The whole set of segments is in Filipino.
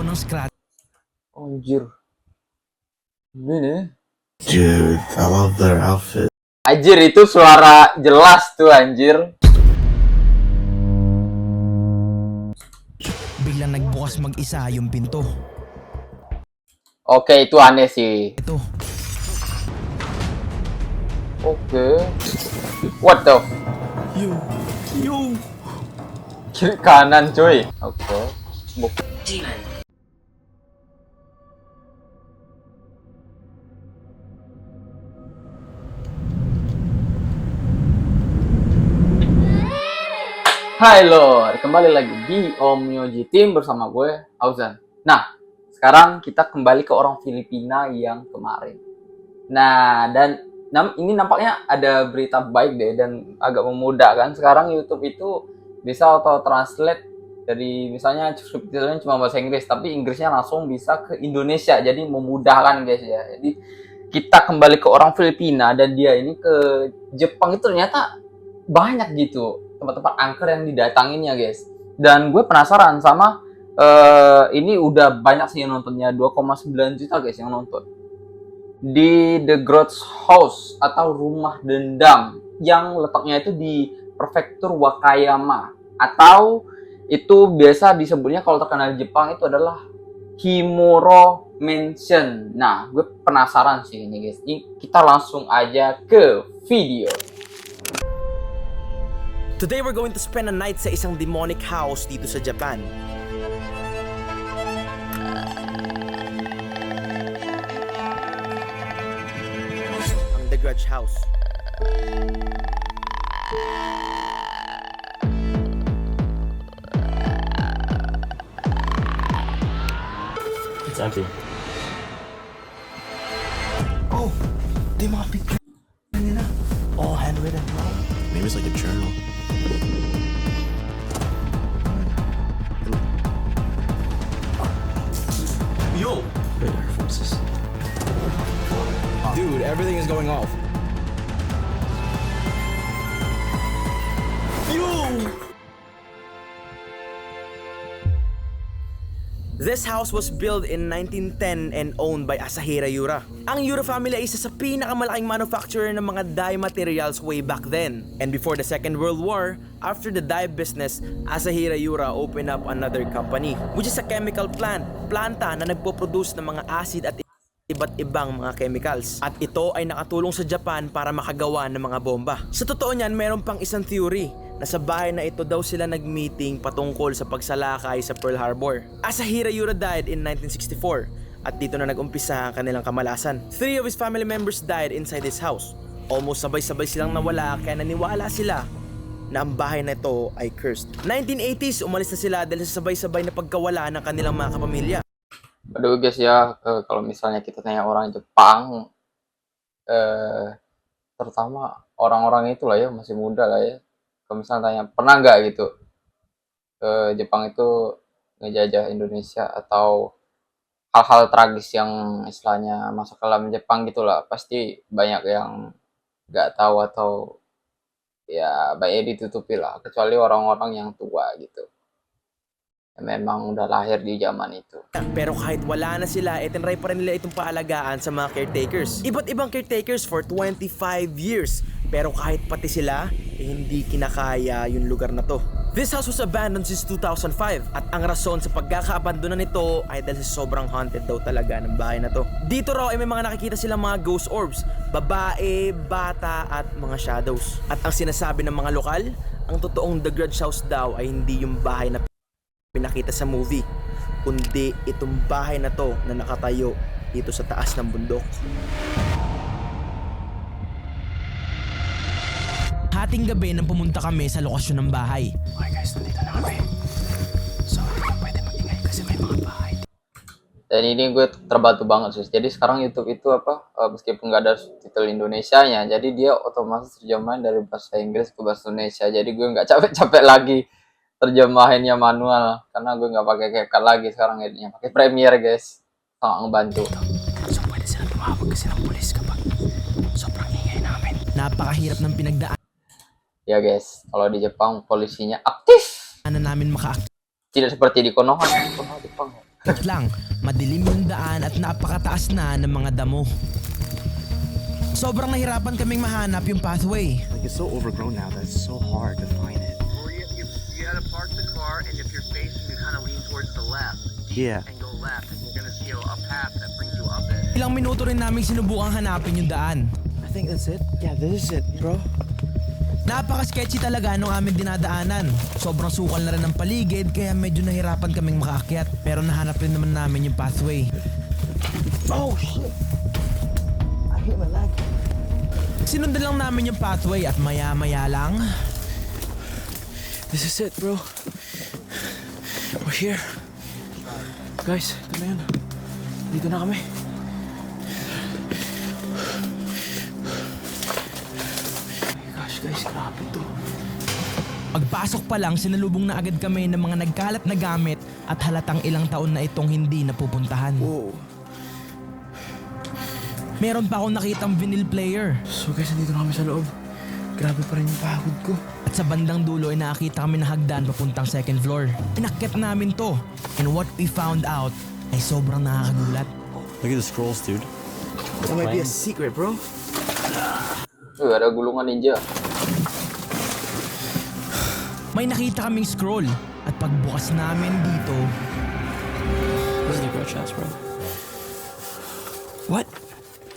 ako ng scratch. Anjir. Ini nih. Dude, I love their outfit. Anjir, itu suara jelas tuh anjir. Biglang nagbukas mag-isa yung pinto. Oke, itu aneh sih. Ito, Oke. What the? yo. Kiri kanan cuy. Oke. Hai lor, kembali lagi di Omyoji Team bersama gue, Auzan. Nah, sekarang kita kembali ke orang Filipina yang kemarin. Nah, dan ini nampaknya ada berita baik deh dan agak memudahkan. Sekarang YouTube itu bisa auto translate dari misalnya subtitlenya cuma bahasa Inggris, tapi Inggrisnya langsung bisa ke Indonesia. Jadi memudahkan guys ya. Jadi kita kembali ke orang Filipina dan dia ini ke Jepang itu ternyata banyak gitu tempat-tempat angker yang didatanginnya guys. Dan gue penasaran sama ini udah banyak sih yang nontonnya, 2,9 juta guys yang nonton. Di The Grudge House atau Rumah Dendam yang letaknya itu di Prefektur Wakayama, atau itu biasa disebutnya kalau terkenal di Jepang itu adalah Himuro Mansion. Nah, gue penasaran sih ini guys. Ini kita langsung aja ke video. Today we're going to spend a night sa isang demonic house dito sa Japan. Ang The Grudge House. It's empty. Oh, di mga picture nila. All handwritten. Maybe it's like a journal. Yo! Wait, Air Forces. Dude, everything is going off. This house was built in 1910 and owned by Asahira Yura. Ang Yura family ay isa sa pinakamalaking manufacturer ng mga dye materials way back then. And before the Second World War, after the dye business, Asahira Yura opened up another company, which is a chemical planta na nagpo-produce ng mga acid at iba't ibang mga chemicals. At ito ay nakatulong sa Japan para makagawa ng mga bomba. Sa totoo niyan, mayroon pang isang theory na sa bahay na ito daw sila nag-meeting patungkol sa pagsalakay sa Pearl Harbor. Asahira Yura died in 1964 at dito na nag-umpisa ang kanilang kamalasan. 3 of his family members died inside his house. Almost sabay-sabay silang nawala kaya naniwala sila na ang bahay na ito ay cursed. 1980s, umalis na sila dahil sa sabay-sabay na pagkawala ng kanilang mga kapamilya. Aduh guys ya, kalau misalnya kita tanya orang Jepang, terutama orang-orang itu lah ya, masih muda lah ya. Kalau misalnya tanya, pernah nggak gitu ke Jepang itu ngejajah Indonesia atau hal-hal tragis yang istilahnya masuk ke dalam Jepang gitulah, pasti banyak yang nggak tahu atau ya banyak ditutupi lah, kecuali orang-orang yang tua gitu. Memang udah lahir di zaman itu. Pero kahit wala na sila, tinry pa rin nila itong paalagaan sa mga caretakers. Iba't ibang caretakers for 25 years. Pero kahit pati sila, hindi kinakaya yung lugar na to. This house was abandoned since 2005 at ang rason sa pagkaka-abandonan nito ay dahil sa sobrang haunted daw talaga ng bahay na to. Dito raw ay may mga nakikita silang mga ghost orbs, babae, bata at mga shadows. At ang sinasabi ng mga lokal, ang totoong The Grudge House daw ay hindi yung bahay na pinakita sa movie, kundi itong bahay na to na nakatayo dito sa taas ng bundok. Hating gabi nang pumunta kami sa lokasyon ng bahay. Okay guys, nandito na kami. So, hindi ka pwede mag-ingay kasi may mga bahay. Dan ini gue terbantu banget sih. Jadi sekarang YouTube itu meskipun nggak ada subtitle Indonesianya, jadi dia otomatis terjemahan dari bahasa Inggris ke bahasa Indonesia. Jadi gue nggak capek-capek lagi terjemahinnya manual, karena gue nggak pakai CapCut lagi sekarang, editnya pakai Premiere guys, sangat ngebantu. So, pwede sila tumawag kasi ng pulis kapag sobrang ingay namin. Napakahirap ng pinagdaanan Ya guys, kalau di Jepang polisinya aktif, namin maka-active. tidak seperti di Konoha. Konoha Jepang. At lang, madilim yung daan at napakataas na ng mga damo. Sobrang nahirapan kaming mahanap yung pathway. Like it's so overgrown now that it's so hard to find it. Or you gotta park the car, and if you're facing, you kind of lean towards the left Yeah. and go left, and you're gonna see a path that brings you up it. Ilang minuto rin namin sinubukang hanapin yung daan. I think that's it. Yeah, this is it, bro. Napaka-sketchy talaga nung aming dinadaanan. Sobrang sukal na rin ng paligid kaya medyo nahirapan kaming makaakyat. Pero nahanap rin naman namin yung pathway. Oh shit! I hit my leg. Sinundan lang namin yung pathway at maya-maya lang, This is it, bro. We're here. Guys, ito na yun. Dito na kami. Oh my gosh, guys, grabe to. pagpasok pa lang sinalubong na agad kami ng mga nagkalat na gamit at halatang ilang taon na itong hindi napupuntahan. Whoa. Meron pa akong nakitang vinyl player. So guys, nandito na kami sa loob. Grabe pa rin yung pagod ko. At sa bandang dulo ay nakakita kami ng hagdan papuntang second floor. Inakyat namin to. And what we found out ay sobrang nakakagulat. Look at the scrolls, dude. That might be a secret, bro. Ada gulungan ninja. May nakita kaming scroll at pagbukas namin dito, This is the girl chest, bro. What?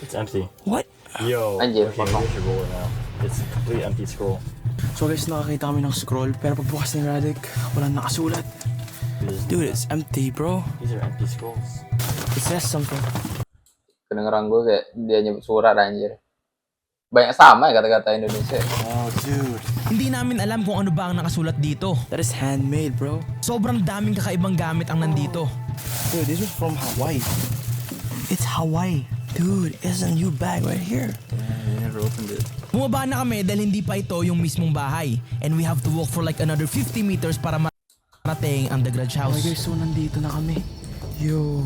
It's empty. What? Yo. Anjir, Okay, fuck we should roll it now. It's a complete empty scroll. So guys, nakakita kami ng scroll, pero pagbukas ni Radic, walang nakasulat. Dude, it's empty, bro. These are empty scrolls. It says something. Kedengeran gue kayak dia nyebut surat anjir. Banyak sama ya kata-kata Indonesia. Oh, dude. hindi namin alam kung ano ba ang nakasulat dito. That is handmade, bro. Sobrang daming kakaibang gamit ang nandito. Dude, this was from Hawaii. It's Hawaii. Dude, it's a new bag right here. I never opened it. Bumaba na kami dahil hindi pa ito yung mismong bahay. And we have to walk for like another 50 meters para marating ang The Grudge House. Okay guys, so nandito na kami. Yo.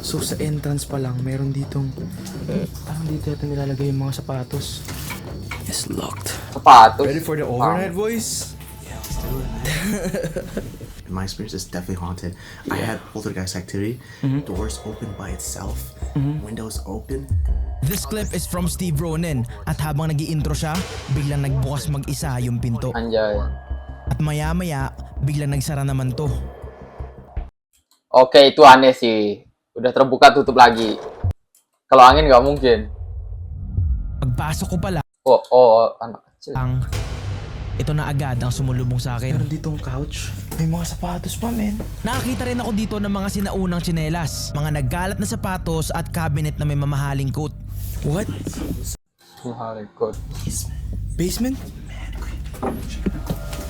So sa entrance pa lang, meron ditong parang dito ito nilalagay yung mga sapatos. It's locked. Sapatos. for the overnight, boys? In my experience, it's definitely haunted. I had poltergeist activity. Doors open by itself. Windows open. This clip is from Steve Ronan at habang nag-i-intro siya, biglang nagbukas mag-isa yung pinto. Anjay. At maya-maya, biglang nagsara naman to. Oke, itu aneh sih. Udah terbuka tutup lagi. Kalau angin nggak mungkin. Pagpasok ko pala, Anak kecil. ito na agad ang sumulubong sa akin. Meron ditong couch. May mga sapatos pa, men. Nakakita rin ako dito ng mga sinaunang tsinelas, mga naggalat na sapatos at cabinet na may mamahaling coat. What? Mahalikot. Basement?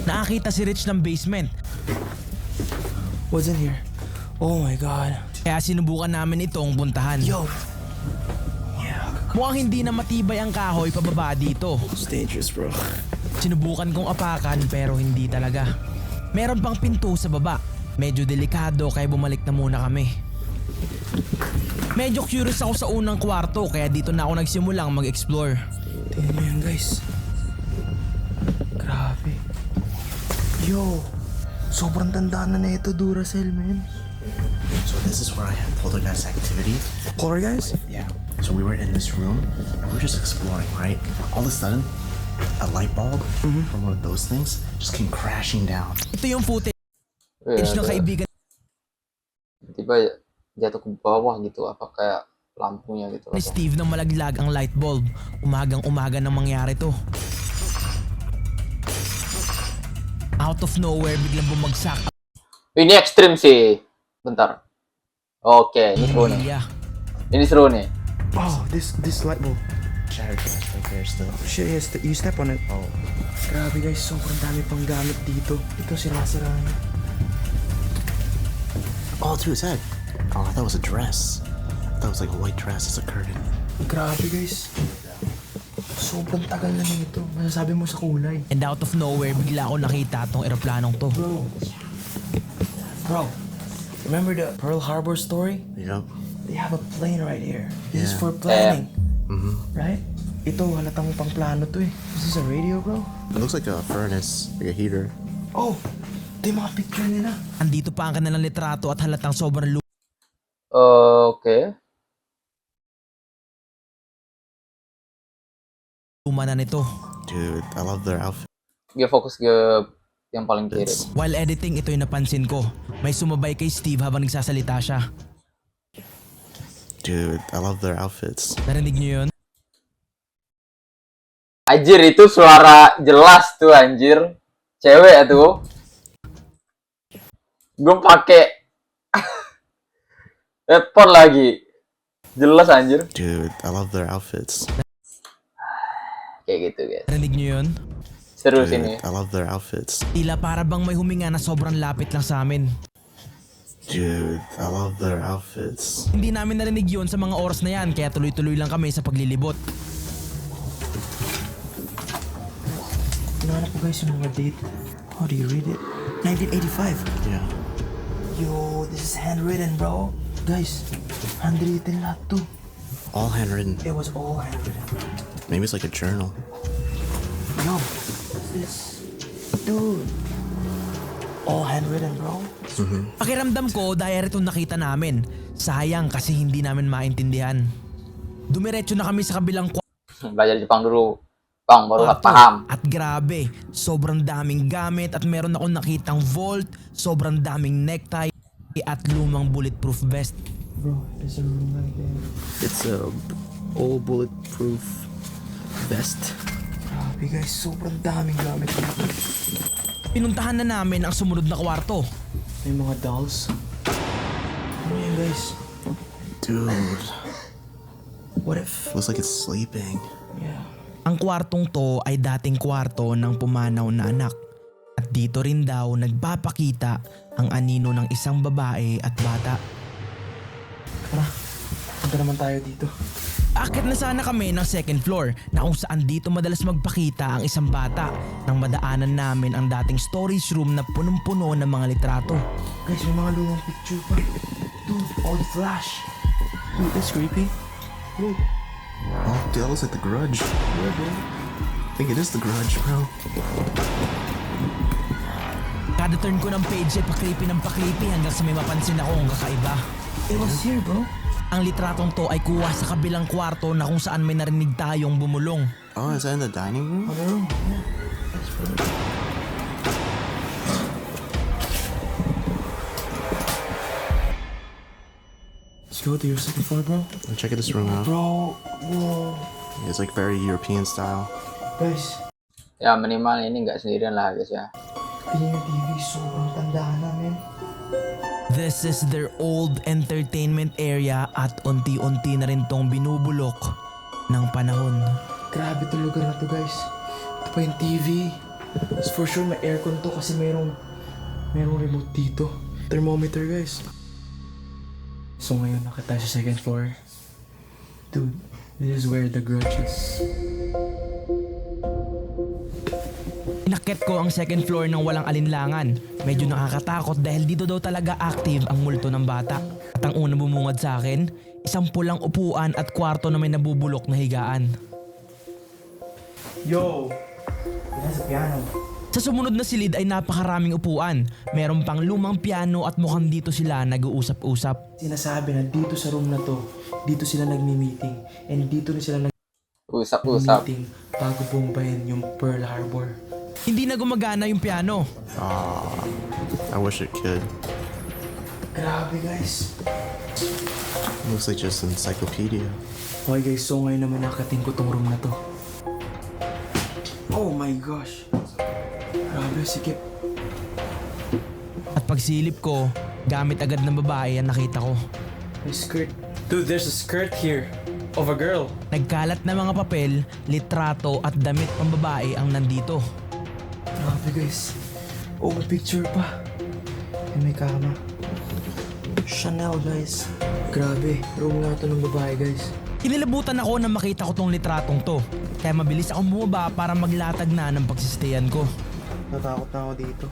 Nakakita si Rich ng basement, What's in here? Oh my god. kaya sinubukan namin itong puntahan. Yo. Mukhang hindi na matibay ang kahoy pababa dito. It's dangerous, bro. Sinubukan kong apakan pero hindi talaga. Meron pang pinto sa baba. Medyo delikado kaya bumalik na muna kami. Medyo curious ako sa unang kwarto kaya dito na ako nagsimulang mag-explore. Tingnan mo yan, guys. Grabe. Yo. Sobrang tanda na ito, Duracell, man. So this is where I had poltergeist activity. Color, guys? Yeah. So we were in this room and we were just exploring, right? All of a sudden, a light bulb from one of those things just came crashing down. Ito yung footage ng kaibigan Tiba jatuh ke bawah gitu. Apa kayak lampunya gitu. ni Steve nang malaglag ang light bulb. Umagang-umaga nang mangyari to. Out of nowhere, biglang bumagsak Ini ekstrim sih. Bentar. Oke, ini seru ang nih. pamilya. Ini seru nih. Oh, this light bulb. Shattered glass right there still. Shit, you step on it. Oh. Grabe, guys. Sobrang dami pang gamit dito. Ito, sira-sira niya. Oh, dude, it's that. Oh, I thought it was a dress. I thought it was like a white dress. It's a curtain. Grabe, guys. Sobrang tagal na nito. Masasabi mo sa kulay. And out of nowhere, bigla ako nakita tong eroplanong to. Bro, remember the Pearl Harbor story? Yep. They have a plane right here. This is Yeah. for planning. Right? Ito, halatang pang plano to eh. Is this a radio, bro? It looks like a furnace, like a heater. Oh, ito yung mga picture nila. Andito pa ang kanilang litrato at halatang sobrang Oke. Luma na nito. Dude, I love their outfit. Dia fokus ke yang paling kiri. While editing, ito'y napansin ko. May sumabay kay Steve habang nagsasalita siya. Dude, I love their outfits. Narinig niyo yun? Anjir, itu suara jelas tuh anjir. Cewek tuh. Gue pakai headphone lagi. Jelas anjir. Dude, I love their outfits. Kayak gitu guys. Narinig niyo yun? Seru Dude, sini. I love their outfits. Tila para bang may huminga na sobrang lapit lang sa amin. Dude, I love their outfits. Hindi namin narinig yun sa mga oras na yan, kaya tuloy-tuloy lang kami sa paglilibot. Hinahanap ko guys yung mga date. How do you read it? 1985. Yeah. Yo, this is handwritten, bro. Guys, handwritten lahat to. All handwritten. It was all handwritten. Maybe it's like a journal. Yo, what's this? Dude. All handwritten, bro. Pakiramdam ko, diary itong nakita namin. Sayang kasi hindi namin maintindihan. Dumiretso na kami sa kabilang Belajar Jepang dulu. Bang, baru kwarto. paham. At grabe, sobrang daming gamit at meron akong nakitang vault, sobrang daming necktie at lumang bulletproof vest. Bro, there's a room right there. It's a old bulletproof vest. Grabe guys, sobrang daming gamit dito. Pinuntahan na namin ang sumunod na kwarto. May mga dolls. Ano yan guys? Dude, What if? looks like it's sleeping. Yeah. Ang kwartong to ay dating kwarto ng pumanaw na anak. At dito rin daw nagpapakita ang anino ng isang babae at bata. Tara, punta naman tayo dito. Akit na sana kami ng second floor na kung saan dito madalas magpakita ang isang bata nang madaanan namin ang dating storage room na punong-puno ng mga litrato. Guys, may mga lumang picture pa. Dude, all the flash. Dude, that's creepy. Look. Oh, dude, that looks like the Grudge. Yeah, bro. I think it is the Grudge, bro. Kada turn ko ng page ay pakripi ng pakripi hanggang sa may mapansin akong kakaiba. It was here, bro. Ang litratong to ay kuha sa kabilang kwarto na kung saan may narinig tayong bumulong. Oh, is that in the dining room? Ano room? Yeah. That's pretty. Let's go to your second floor, bro. Check this room out. Bro, whoa. It's like very European style. Guys, Ya minimal ini nggak sendirian lah guys ya. tingin yung TV, sobrang tandaan namin. This is their old entertainment area at unti-unti na rin tong binubulok ng panahon. Grabe to lugar na to, guys. Ito pa yung TV. For sure may aircon to kasi merong remote dito. Thermometer, guys. So ngayon nakita tayo sa second floor. Dude, this is where the Grudge is. Inakit ko ang second floor ng walang alinlangan. Medyo nakakatakot dahil dito daw talaga active ang multo ng bata. At ang unang bumungad sa akin, isang pulang upuan at kwarto na may nabubulok na higaan. Yo! That's a piano. Sa sumunod na silid ay napakaraming upuan. Meron pang lumang piano at mukhang dito sila nag-uusap-usap. Sinasabi na dito sa room na to, dito sila nagmi-meeting. And dito na sila Usap-usap. nag-meeting bago bombahin yung Pearl Harbor. Hindi na gumagana yung piano. I wish it could. Grabe, guys. Looks like just an encyclopedia. Okay guys, so ngayon naman nakating ko tong room na to. Oh my gosh. Grabe, sikip. At pagsilip ko, gamit agad ng babae ang nakita ko. May skirt. Dude, there's a skirt here. Of a girl. Nagkalat na mga papel, litrato at damit pang babae ang nandito. Grabe guys. Oh, may picture pa. And may kama. Chanel guys. Grabe, room nga to ng babae guys. Inilabutan ako na makita ko tong litratong to. Kaya mabilis akong bumaba para maglatag na ng pagsistayan ko. Natakot na ako dito.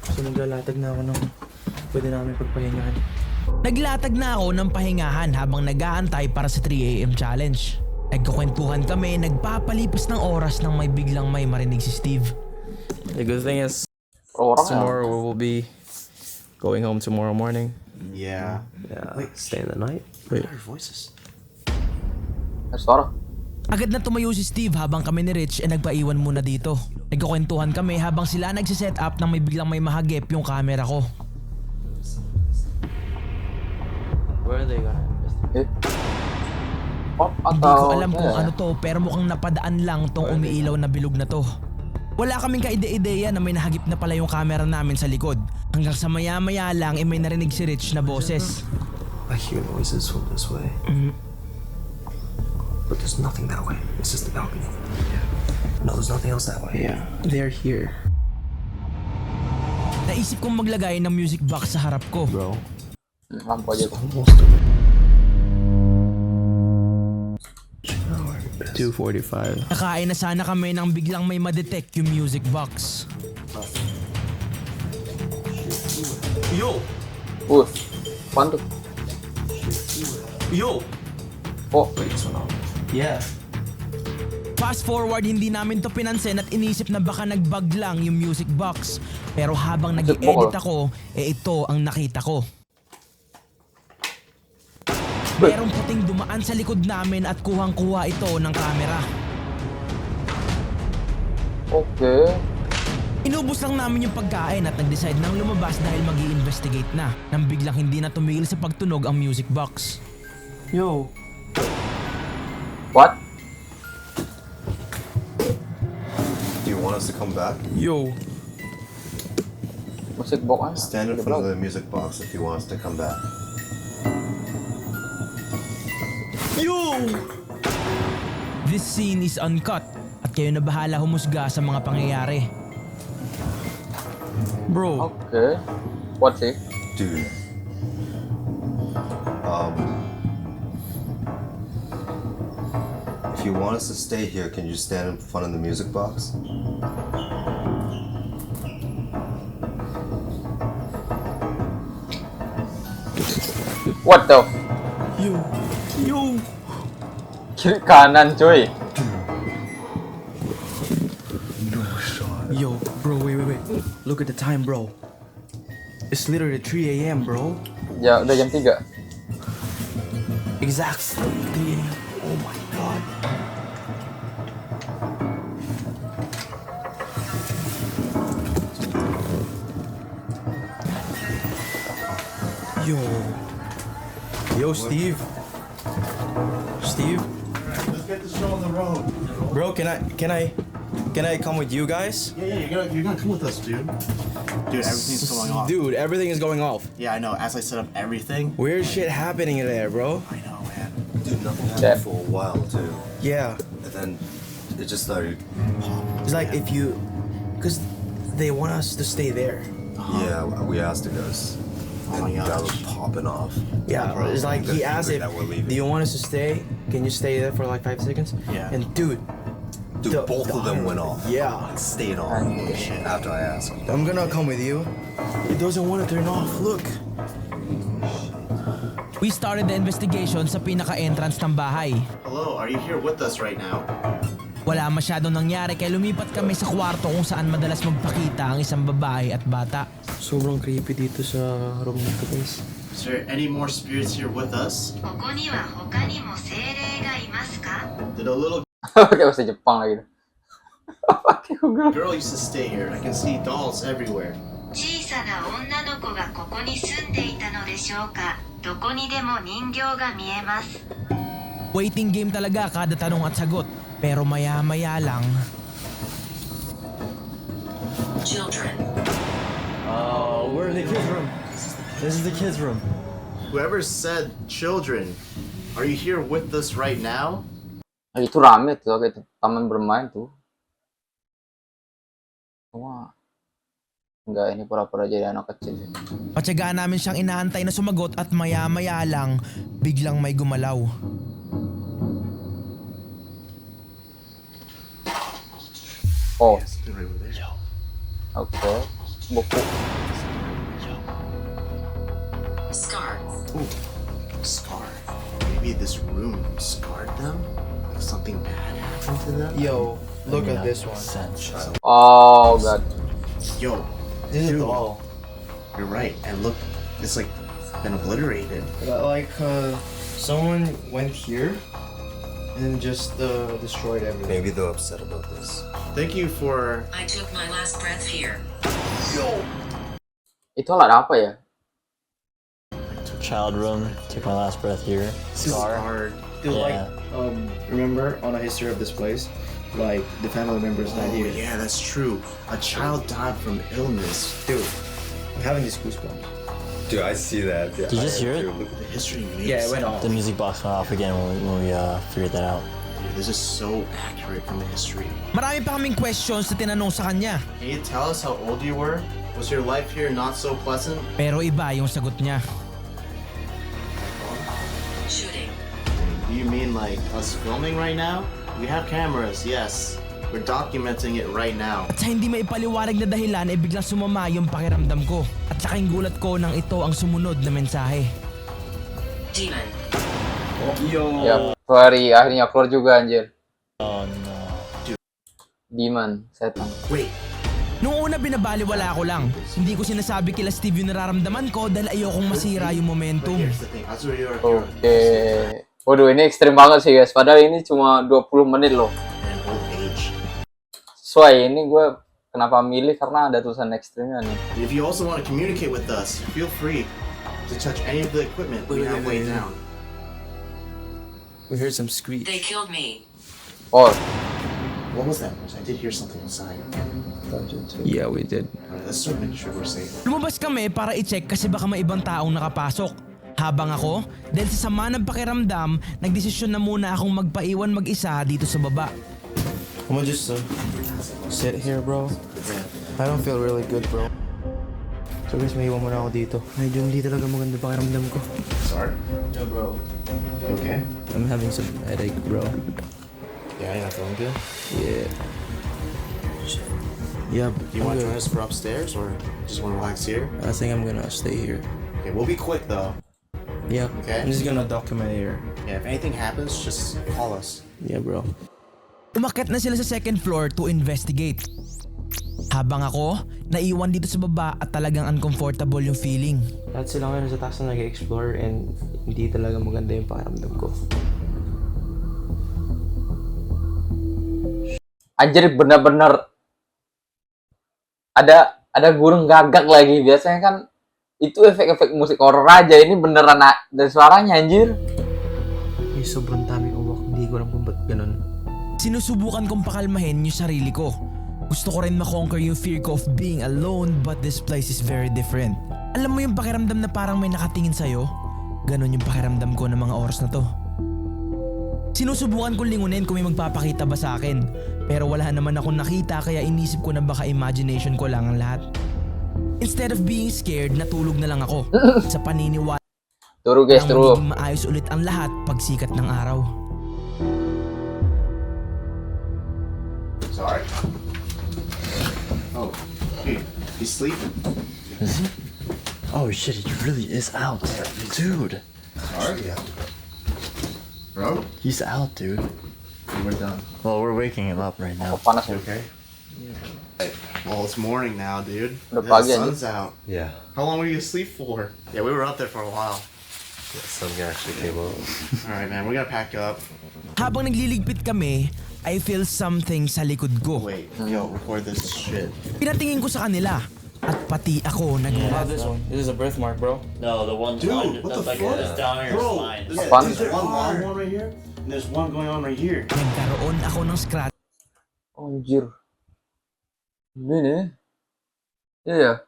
So naglalatag na ako ng pwede namin pagpahingahan. Naglatag na ako ng pahingahan habang nag-aantay para sa 3 AM challenge. Nagkukwentuhan kami, nagpapalipas ng oras nang may biglang may marinig si Steve. The good thing is Orang ya. tomorrow we will be going home tomorrow morning. Yeah. Yeah. Wait. Stay in the night. What are your voices? Restaurant. Agad na tumayo si Steve habang kami ni Rich ay nagpaiwan muna dito. Nagkukwentuhan kami habang sila nagsiset up nang may biglang may mahagip yung camera ko. Where are they gonna investigate? Oh, Hindi ko alam kung ano to pero mukhang napadaan lang tong umiilaw na bilog na to. Wala kaming kaide-ideya na may nahagip na pala yung camera namin sa likod. Hanggang sa maya-maya lang ay may narinig si Rich na boses. I hear noises from this way. But there's nothing that way. It's just the balcony. No, there's nothing else that way. Yeah, they're here. Naisip kong maglagay ng music box sa harap ko. Bro. Lampu aja tuh. Almost 2:45. Nakain na sana kami nang biglang may madetect yung music box. Yo! Apaan tuh? Yo! Oh, Wait, this one on. Yeah. Fast forward, hindi namin to pinansin at inisip na baka nag-bug lang yung music box. Pero habang nag-edit ako, ito ang nakita ko. Merong puting dumaan sa likod namin at kuhang-kuha ito ng camera. okay. Inubos lang namin yung pagkain at nag-decide nang lumabas dahil mag-i-investigate na. Nang biglang hindi na tumigil sa pagtunog ang music box. Yo. What? Do you want us to come back? Yo. Musik box Stand in front of the music box if you want us to come back. Yo! This scene is uncut at kayo na bahala humusga sa mga pangyayari. Bro. Okay. What sih? Dude. If you want us to stay here, can you stand in front of the music box? What the? Yo. Yo. Kiri kanan cuy. Yo, bro, wait. Look at the time, bro. It's literally 3 a.m., bro. Ya udah jam 3. Exactly 3 a.m. Oh my god. Yo, Steve. Steve, Let's get the show on the road. bro, can I come with you guys? Yeah, you're gonna come with us, dude. Dude, everything's going off. Dude, everything is going off. Yeah, I know. As I set up everything. Weird shit happening there, bro. I know, man. Dude, nothing happened Yeah. for a while too. Yeah, And then it just started. it's like if you, because they want us to stay there. Yeah, we asked the guys. Oh my And that was gosh. popping off. Yeah, it's like he They're asked if, angry that we're leaving. do you want us to stay? Can you stay there for like 5 seconds? Yeah. And dude, Dude, the- both of them went off. Yeah. Like, stayed on. After I asked. I'm gonna come with you. It doesn't want to turn off. Look. We started the investigation sa pinaka-entrance ng bahay. Hello, are you here with us right now? Wala masyadong nangyari kaya lumipat kami sa kwarto kung saan madalas magpakita ang isang babae at bata. Sobrang creepy dito sa room nito, guys. Is there any more spirits here with us? ここには他にも精霊がいますか Did a little Kayak bahasa Jepang lagi. Pakai Google. girl used to stay here? I can see dolls everywhere. 小さな女の子がここに住んでいたのでしょうかどこにでも人形が見えます Waiting game talaga kada tanong at sagot. Pero maya-maya lang, Oh, we're in the kids' room. This is the kids' room. Whoever said children, are you here with us right now? Itu rame tuh, kayak taman bermain tuh. Wah. Enggak, ini pura-pura jadi anak kecil. patyagaan namin siyang inaantay na sumagot at maya-maya lang, biglang may gumalaw. Oh, Yes, right over there. oke. Buku. Scar. Maybe this room scarred them? Like something bad happened to them? Yo, look at this one. Oh, God. Yo, This is a dude, doll. you're right. And look, it's like been obliterated. Like, someone went here and just destroyed everything. Maybe they're upset about this. Thank you for. I took my last breath here. Itu ada apa ya? Child room. Took my last breath here. Scarred. Dude, Yeah. like, remember on a history of this place, like the family members died Oh here. yeah, that's true. A child died from illness. Dude, I'm having these goosebumps. Dude, I see that. Yeah, Did you just hear it? The history makes. Yeah, it went off. The music box went off again when we figured that out. Dude, this is so accurate from the history. Marami pa kaming questions na tinanong sa kanya. Can you tell us how old you were? Was your life here not so pleasant? Pero iba yung sagot niya. Shooting. Do you mean like us filming right now? We have cameras, yes. We're documenting it right now. At sa hindi maipaliwanag na dahilan ay biglang sumama yung pakiramdam ko. At sa gulat ko nang ito ang sumunod na mensahe. Demon. Ya, Fari akhirnya keluar juga anjir. Oh no. Demon, setan. Wait, Noong una binabaliwala ko lang. Hindi ko sinasabi kila Steve yung nararamdaman ko dahil ayokong masira yung but momentum. here's the thing. Azure, you're a hero. Oke. Waduh, ini ekstrim banget sih guys. Padahal ini cuma 20 menit loh. And old age. Sesuai, ini gue kenapa milih karena ada tulisan ekstrimnya nih. If you also want to communicate with us, feel free to touch any of the equipment we have laid down. We heard some screech. They killed me. Oh, What was that noise? I did hear something inside. Yeah, we did. Alright, let's start making sure we're safe. Lumabas kami para i-check kasi baka may ibang taong nakapasok. Habang ako, dahil sa sama ng pakiramdam, nagdesisyon na muna akong magpaiwan mag-isa dito sa baba. I'm gonna just sit here, bro. I don't feel really good, bro. So guys, may iwan mo na ako dito. Medyo hindi talaga maganda pakiramdam ko. Sorry. Yo, bro. You okay? I'm having some headache, bro. Yeah, you're not feeling good. Yeah. Yeah, Do you want to join us for upstairs or just want to relax here? I think I'm gonna stay here. Okay, we'll be quick though. Yeah. Okay. I'm just gonna document here. Yeah, if anything happens, just call us. Yeah, bro. Umakyat na sila sa second floor to investigate. Habang ako, naiwan dito sa baba at talagang uncomfortable yung feeling. Lahat sila ngayon sa taas na nag-explore and hindi talaga maganda yung pakiramdam ko. anjir benar-benar ada gurung gagak lagi. Biasanya kan itu efek-efek musik horror aja. Ini beneran dari suaranya anjir. May sobrang daming uwak. Hindi ko alam kung ba't ganun. Sinusubukan kong pakalmahin yung sarili ko. Gusto ko rin makonquer yung fear ko of being alone, but this place is very different. Alam mo yung pakiramdam na parang may nakatingin sa'yo? Ganon yung pakiramdam ko ng mga oras na to. Sinusubukan kong lingunin kung may magpapakita ba sa akin. Pero wala naman akong nakita kaya inisip ko na baka imagination ko lang ang lahat. Instead of being scared, natulog na lang ako. Sa paniniwala Turu guys, na turu. magiging maayos ulit ang lahat pag sikat ng araw. Sorry. Oh, dude, he's sleeping. Is he? Oh shit, he really is out. Dude. Sorry, yeah. Bro, He's out, dude. we're done. Well, we're waking him up right now. Panas You ya. okay? Hey, well, it's morning now, dude. Udah The pagi, sun's out. Yeah. How long were you asleep for? Yeah, we were up there for a while. The sun actually came out. All right, man, we gotta pack up. Habang nagliligpit kami, I feel something sa likod ko. Wait, yo, record this shit. Pinatingin ko sa kanila at pati ako nagmulat. This one. This is a birthmark, bro. No, the one Dude, what the fuck? down your Bro, spine. yeah, Apaan? there's one long one right here, and there's one going on right here. Nagkaroon ako ng scratch Anjir. Ini. Iya.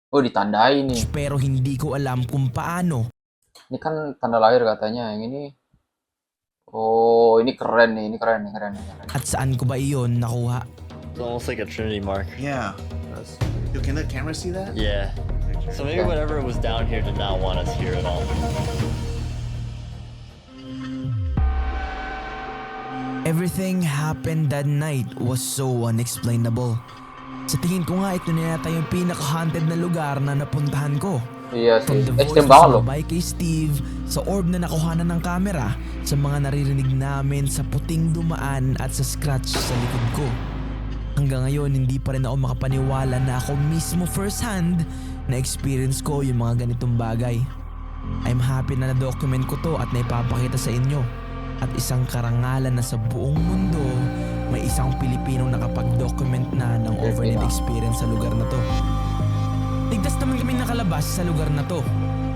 Oh, ditandai nih. pero hindi ko alam kung paano. Ini kan tanda lahir katanya. Yang ini. Oh, ini keren nih. Ini keren nih, keren nih. At saan ko ba iyon nakuha? It's almost like a Trinity mark. Yeah. Yo, can the camera see that? Yeah. So maybe whatever was down here did not want us here at all. Everything happened that night was so unexplainable. Sa tingin ko nga ito na yata yung pinaka-haunted na lugar na napuntahan ko. Iya From sih. the voice Ekstrem na banget loh. sumabay kay Steve, sa orb na nakuhanan ng kamera, sa mga naririnig namin sa puting dumaan at sa scratch sa likod ko. Hanggang ngayon, hindi pa rin ako makapaniwala na ako mismo first hand na experience ko yung mga ganitong bagay. I'm happy na na-document ko to at naipapakita sa inyo. At isang karangalan na sa buong mundo, may isang Pilipinong nakapag-document na ng overnight experience sa lugar na to. Ligtas naman kami nakalabas sa lugar na to.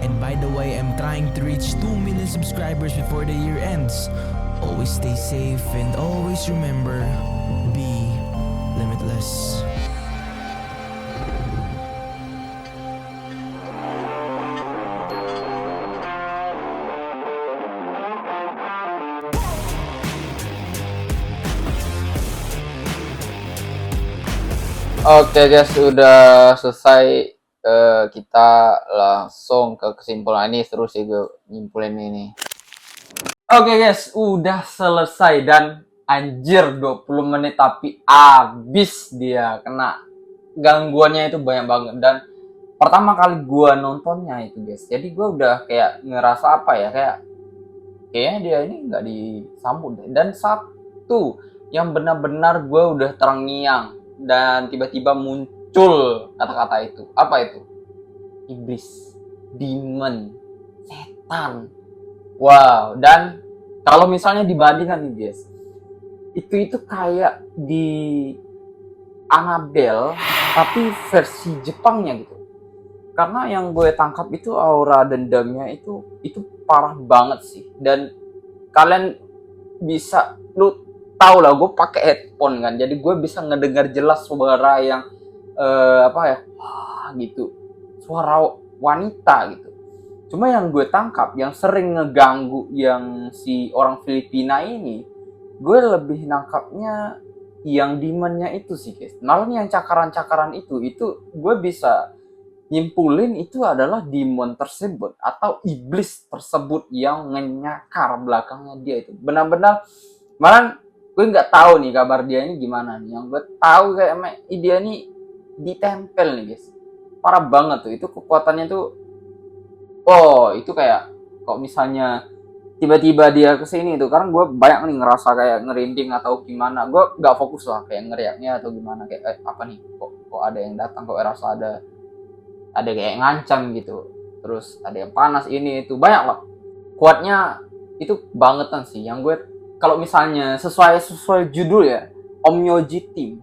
And by the way, I'm trying to reach 2 million subscribers before the year ends. Always stay safe and always remember, be limitless. Oke guys, udah selesai. Kita langsung ke kesimpulan. Ini seru sih gue nyimpulin ini. Oke guys, udah selesai dan anjir 20 menit tapi abis dia kena gangguannya itu banyak banget. Dan pertama kali gue nontonnya itu guys, jadi gue udah kayak ngerasa apa ya, kayaknya dia ini nggak disambut deh. Dan satu yang benar-benar gue udah terngiang dan tiba-tiba muncul kata-kata itu. Apa itu? Iblis, demon, setan. Wow. Dan kalau misalnya dibandingkan nih guys, itu kayak di Annabelle tapi versi Jepangnya gitu. Karena yang gue tangkap itu aura dendamnya itu parah banget sih. Dan kalian bisa, lu tau lah, gue pakai headphone kan, jadi gue bisa ngedengar jelas suara yang gitu, suara wanita gitu. Cuma yang gue tangkap, yang sering ngeganggu yang si orang Filipina ini, gue lebih nangkapnya yang demonnya itu sih guys. Malah yang cakaran-cakaran itu gue bisa nyimpulin itu adalah demon tersebut atau iblis tersebut yang ngenyakar belakangnya dia itu. Benar-benar, malah gue nggak tahu nih kabar dia ini gimana nih. Yang gue tahu kayak dia nih ditempel nih guys, parah banget tuh. Itu kekuatannya tuh, itu kayak kok misalnya tiba-tiba dia kesini tuh, karena gue banyak nih ngerasa kayak ngerinding atau gimana. Gue nggak fokus lah kayak ngeriaknya atau gimana, kayak apa nih, kok ada yang datang, kok rasa ada kayak ngancam gitu, terus ada yang panas ini itu, banyak lah kuatnya itu bangetan sih. Yang gue, kalau misalnya sesuai judul ya, Onmyoji Team,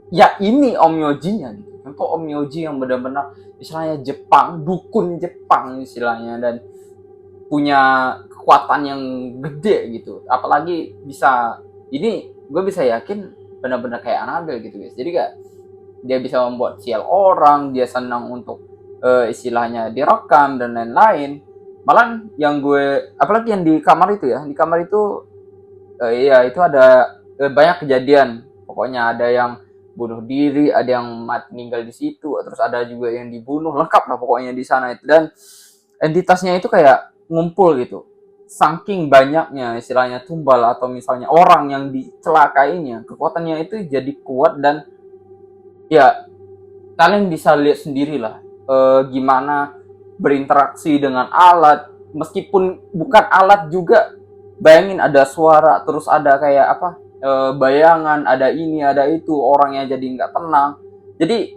ya ini Onmyojinya gitu. Itu Onmyoji yang benar-benar istilahnya Jepang, dukun Jepang istilahnya, dan punya kekuatan yang gede gitu. Apalagi bisa, ini gue bisa yakin benar-benar kayak Annabelle gitu guys. Jadi kayak dia bisa membuat sial orang, dia senang untuk istilahnya direkam dan lain-lain. Malah yang gue, apalagi yang di kamar itu ya, di kamar itu itu ada banyak kejadian. Pokoknya ada yang bunuh diri, ada yang meninggal di situ, terus ada juga yang dibunuh, lengkap lah pokoknya di sana itu. Dan entitasnya itu kayak ngumpul gitu, saking banyaknya istilahnya tumbal atau misalnya orang yang dicelakainya, kekuatannya itu jadi kuat. Dan ya kalian bisa lihat sendirilah gimana berinteraksi dengan alat, meskipun bukan alat juga. Bayangin ada suara, terus ada kayak bayangan, ada ini, ada itu, orangnya jadi nggak tenang. Jadi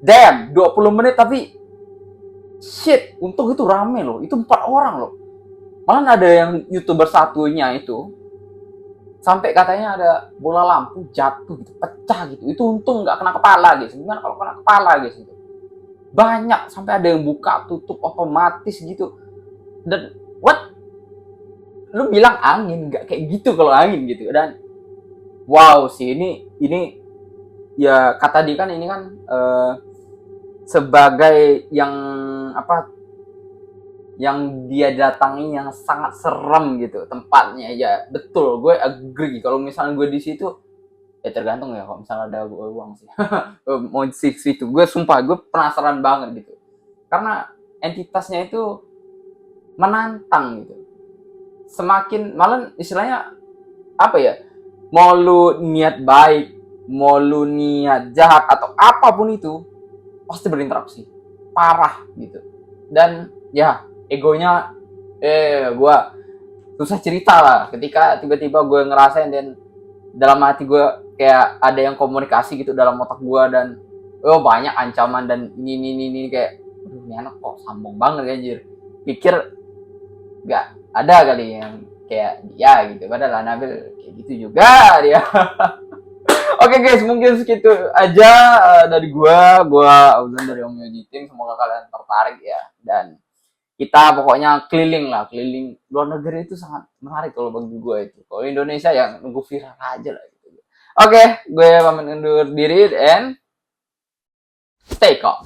damn, 20 menit tapi shit, untung itu rame loh, itu 4 orang loh. Malah ada yang YouTuber satunya itu sampai katanya ada bola lampu jatuh gitu, pecah gitu. Itu untung nggak kena kepala guys. Gimana kalau kena kepala guys gitu? Banyak, sampai ada yang buka tutup otomatis gitu. Dan what? Lu bilang angin, nggak kayak gitu kalau angin gitu. Dan wow sih, ini ya kata dia kan, ini kan sebagai yang yang dia datangi yang sangat serem gitu tempatnya. Ya betul, gue agree. Kalau misalnya gue di situ, ya tergantung ya, kalau misalnya ada gue uang sih mau di situ. Gue sumpah, gue penasaran banget gitu, karena entitasnya itu menantang gitu. Semakin malah istilahnya apa ya, mau lu niat baik, mau lu niat jahat atau apapun itu, pasti berinteraksi parah gitu. Dan ya egonya gue susah cerita lah ketika tiba-tiba gue ngerasain. Dan dalam hati gue kayak ada yang komunikasi gitu dalam otak gue, dan banyak ancaman dan ini kayak ini anak kok sambung banget ya, anjir. Pikir nggak ada kali yang kayak dia gitu, padahal Nabil kayak gitu juga dia. Oke guys, mungkin segitu aja dari gua Auzan dari Om Yoji Team. Semoga kalian tertarik ya, dan kita pokoknya keliling luar negeri itu sangat menarik kalau bagi gua itu. Kalau Indonesia ya nunggu viral aja lah gitu. Oke, gue pamit undur diri and stay calm.